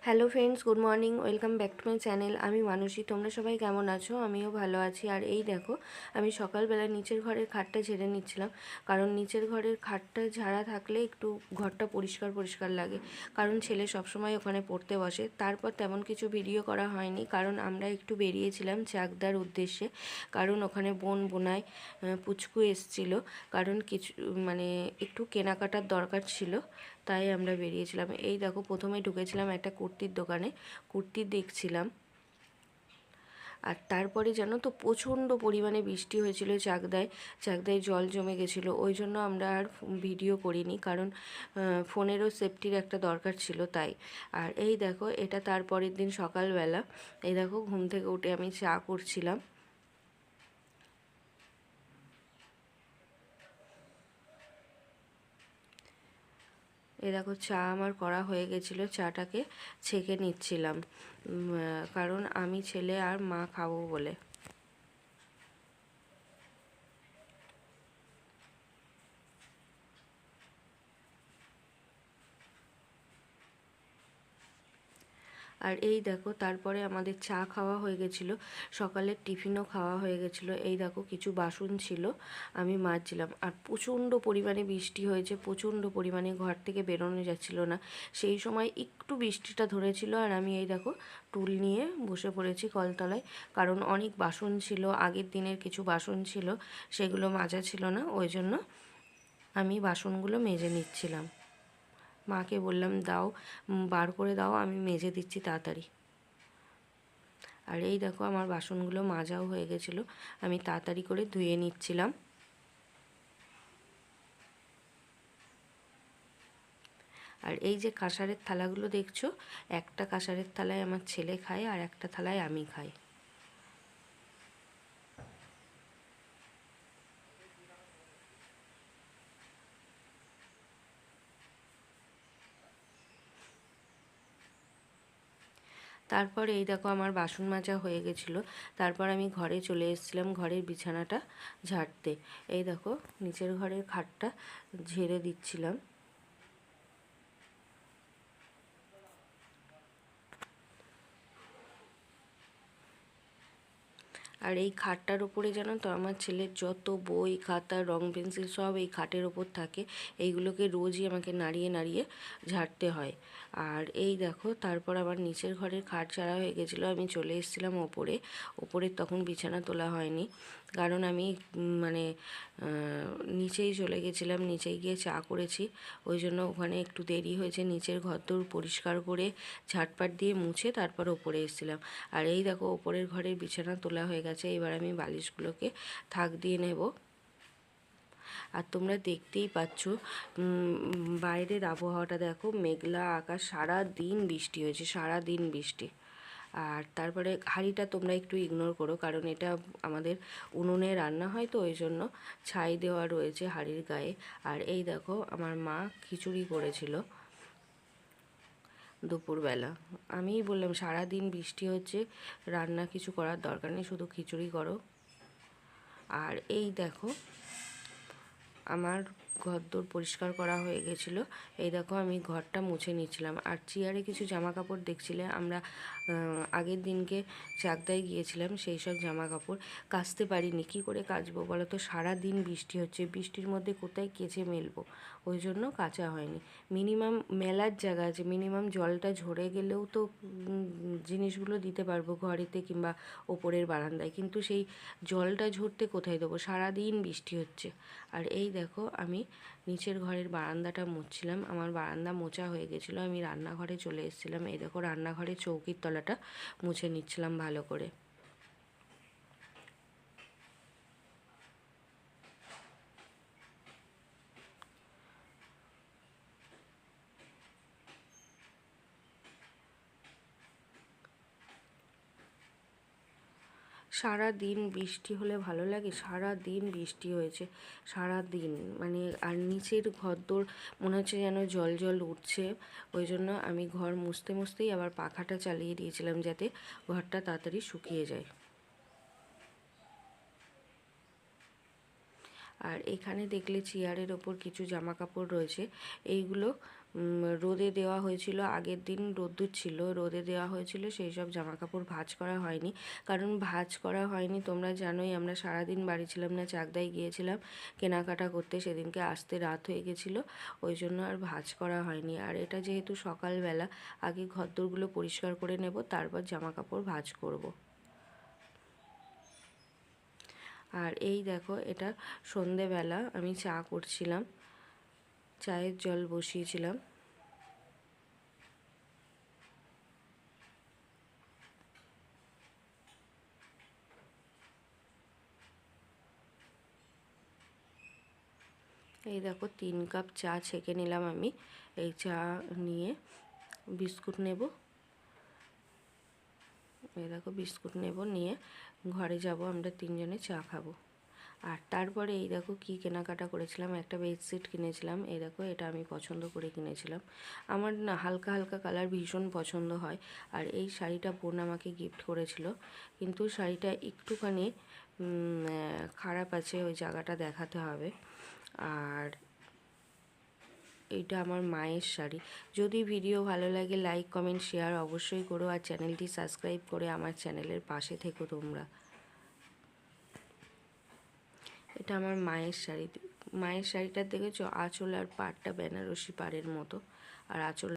Hello friends, good morning, welcome back to my channel. আমি মানসী। তোমরা সবাই কেমন আছো? আমিও ভালো আছি। আর এই দেখো, আমি সকালবেলা নিচের ঘরের খাটটা ঝেড়ে নিচ্ছিলাম, কারণ নিচের ঘরের খাটটা ঝাড়া থাকলে একটু ঘরটা পরিষ্কার পরিষ্কার লাগে, কারণ ছেলে সবসময় ওখানে পড়তে বসে। তারপর তেমন কিছু ভিডিও করা হয়নি, কারণ আমরা একটু বেরিয়েছিলাম চাকদার উদ্দেশ্যে, কারণ ওখানে বোনাই পুচকু এসছিল, কারণ কিছু মানে একটু কেনাকাটার দরকার ছিল, তাই আমরা বেরিয়েছিলাম। এই দেখো, প্রথমে ঢুকেছিলাম একটা কুর্তির দোকানে, কুর্তি দেখছিলাম। আর তারপরে জানো তো, প্রচণ্ড পরিমাণে বৃষ্টি হয়েছিল চাকদায়, চাকদায় জল জমে গেছিলো, ওই জন্য আমরা আর ভিডিও করিনি, কারণ ফোনেরও সেফটির একটা দরকার ছিল তাই। আর এই দেখো, এটা তারপরের দিন সকালবেলা। এই দেখো, ঘুম থেকে উঠে আমি চা করছিলাম। এ দেখো, চা আমার করা হয়ে গেছিলো, চাটাকে ছেঁকে নিচ্ছিলাম, কারণ আমি, ছেলে আর মা খাবো বলে। আর এই দেখো, তারপরে আমাদের চা খাওয়া হয়ে গেছিলো, সকালের টিফিনও খাওয়া হয়ে গেছিলো। এই দেখো, কিছু বাসন ছিল, আমি মাজছিলাম। আর প্রচণ্ড পরিমাণে বৃষ্টি হয়েছে, প্রচণ্ড পরিমাণে, ঘর থেকে বেরোনো যাচ্ছিল না। সেই সময় একটু বৃষ্টিটা ধরেছিল, আর আমি এই দেখো টুল নিয়ে বসে পড়েছি কলতলায়, কারণ অনেক বাসন ছিল, আগের দিনের কিছু বাসন ছিল, সেগুলো মাজা ছিল না, ওই জন্য আমি বাসনগুলো মেজে নিচ্ছিলাম। মাকে বললাম, দাও, বার করে দাও, আমি মেজে দিচ্ছি তাড়াতাড়ি। আর এই দেখো, আমার বাসনগুলো মাজাও হয়ে গেছিলো, আমি তাড়াতাড়ি করে ধুয়ে নিচ্ছিলাম। আর এই যে কাঁসারের থালাগুলো দেখছো, একটা কাঁসারের থালায় আমার ছেলে খায়, আর একটা থালায় আমি খাই। তারপর এই দেখো, আমার বাসন মাজা হয়ে গেছিলো, তারপর আমি ঘরে চলে এসেছিলাম ঘরের বিছানাটা ঝাড়তে। এই দেখো, নিচের ঘরের খাটটা ঝেড়ে দিচ্ছিলাম। আর এই খাটটার ওপরে জানো তো, আমার ছেলের যত বই খাতা রং পেন্সিল সব এই খাটের ওপর থাকে, এইগুলোকে রোজই আমাকে নাড়িয়ে নাড়িয়ে ঝাড়তে হয়। আর এই দেখো, তারপর আবার নিচের ঘরের খাট ঝাড়া হয়ে গেছিলো, আমি চলে এসেছিলাম ওপরে। ওপরের তখন বিছানা তোলা হয়নি, কারণ আমি মানে নিচেই চলে গেছিলাম, নিচেই গিয়ে চা করেছি, ওই জন্য ওখানে একটু দেরি হয়েছে। নিচের ঘরদোর পরিষ্কার করে ঝাঁটপাট দিয়ে মুছে তারপর ওপরে এসেছিলাম। আর এই দেখো, ওপরের ঘরের বিছানা তোলা হয়ে গেছে, এবার আমি বালিশগুলোকে থাক দিয়ে নেব। আর তোমরা দেখতেই পাচ্ছ বাইরের আবহাওয়াটা দেখো, মেঘলা আকাশ, সারা দিন বৃষ্টি হয়েছে, সারা দিন বৃষ্টি। আর তারপরে হাঁড়িটা তোমরা একটু ইগনোর করো, কারণ এটা আমাদের উনুনে রান্না হয়, তো ওই জন্য ছাই দেওয়া রয়েছে হাঁড়ির গায়ে। আর এই দেখো, আমার মা খিচুড়ি করেছিল দুপুরবেলা। আমিই বললাম, সারাদিন বৃষ্টি হচ্ছে, রান্না কিছু করার দরকার নেই, শুধু খিচুড়ি করো। আর এই দেখো, আমার ঘরদোর পরিষ্কার করা হয়ে গেছিলো। এই দেখো, আমি ঘরটা মুছে নিচ্ছিলাম। আর চেয়ারে কিছু জামা কাপড় দেখছিলে, আমরা আগের দিনকে চাকদায় গিয়েছিলাম, সেই সব জামা কাপড় কাচতে পারিনি। কী করে কাচবো বলো তো, সারাদিন বৃষ্টি হচ্ছে, বৃষ্টির মধ্যে কোথায় কেচে মেলবো, ওই জন্য কাচা হয়নি। মিনিমাম মেলার জায়গা আছে, মিনিমাম জলটা ঝরে গেলেও তো জিনিসগুলো দিতে পারবো ঘরেতে কিংবা ওপরের বারান্দায়, কিন্তু সেই জলটা ঝরতে কোথায় দেবো, সারাদিন বৃষ্টি হচ্ছে। আর এই দেখো, আমি নিচের ঘরের বারান্দাটা মুছছিলাম, আমার বারান্দা মোছা হয়ে গেছিলো, আমি রান্নাঘরে চলে এসেছিলাম। এই দেখো, রান্নাঘরের চৌকির তলাটা মুছে নিচ্ছিলাম ভালো করে। সারা দিন বৃষ্টি হলে ভালো লাগে, সারা দিন বৃষ্টি হয়েছে, সারা দিন মানে। আর নিচের ঘরদোর মনে হচ্ছে যেন জল জল উঠছে, ওই জন্য আমি ঘর মুছতে মুছতেই আবার পাখাটা চালিয়ে দিয়েছিলাম, যাতে ঘরটা তাড়াতাড়ি শুকিয়ে যায়। আর এখানে দেখলে চেয়ারের ওপর কিছু জামা কাপড় রয়েছে, এইগুলো রোদে দেওয়া হয়েছিল, আগের দিন রোদ্দুর ছিল, রোদে দেওয়া হয়েছিল, সেই সব জামা কাপড় ভাঁজ করা হয়নি। কারণ ভাঁজ করা হয়নি তোমরা জানোই, আমরা সারাদিন বাড়ি ছিলাম না, চাকদায় গিয়েছিলাম কেনাকাটা করতে, সেদিনকে আসতে রাত হয়ে গেছিলো, ওই জন্য আর ভাঁজ করা হয়নি। আর এটা যেহেতু সকালবেলা, আগে ঘরদোরগুলো পরিষ্কার করে নেব, তারপর জামা কাপড় ভাঁজ করব। আর এই দেখো, এটা সন্ধেবেলা আমি চা করছিলাম, চায়ের জল বসিয়েছিলাম। এই দেখো 3 কাপ চা ছেঁকে নিলাম আমি। এই চা নিয়ে বিস্কুট নেব, এই দেখো বিস্কুট নেব, নিয়ে ঘরে যাব, আমরা 3 জনে চা খাবো। আর তারপরে এই দেখো কি কেনাকাটা করেছিলাম, একটা বেডশিট কিনেছিলাম। এই দেখো এটা আমি পছন্দ করে কিনেছিলাম, আমার না হালকা হালকা কালার ভীষণ পছন্দ হয়। আর এই শাড়িটা বোন আমাকে গিফট করেছিল, কিন্তু শাড়িটা একটুখানি খারাপ আছে, ওই জায়গাটা দেখাতে হবে। আর এইটা আমার মায়ের শাড়ি। যদি ভিডিও ভালো লাগে লাইক কমেন্ট শেয়ার অবশ্যই করো, আর চ্যানেলটি সাবস্ক্রাইব করে আমার চ্যানেলের পাশে থেকো তোমরা। এটা আমার মায়ের শাড়ি। মায়ের শাড়িটা দেখেছো, আঁচল আর পাড়টা বেনারসি পাড়ের মতো, আর আঁচল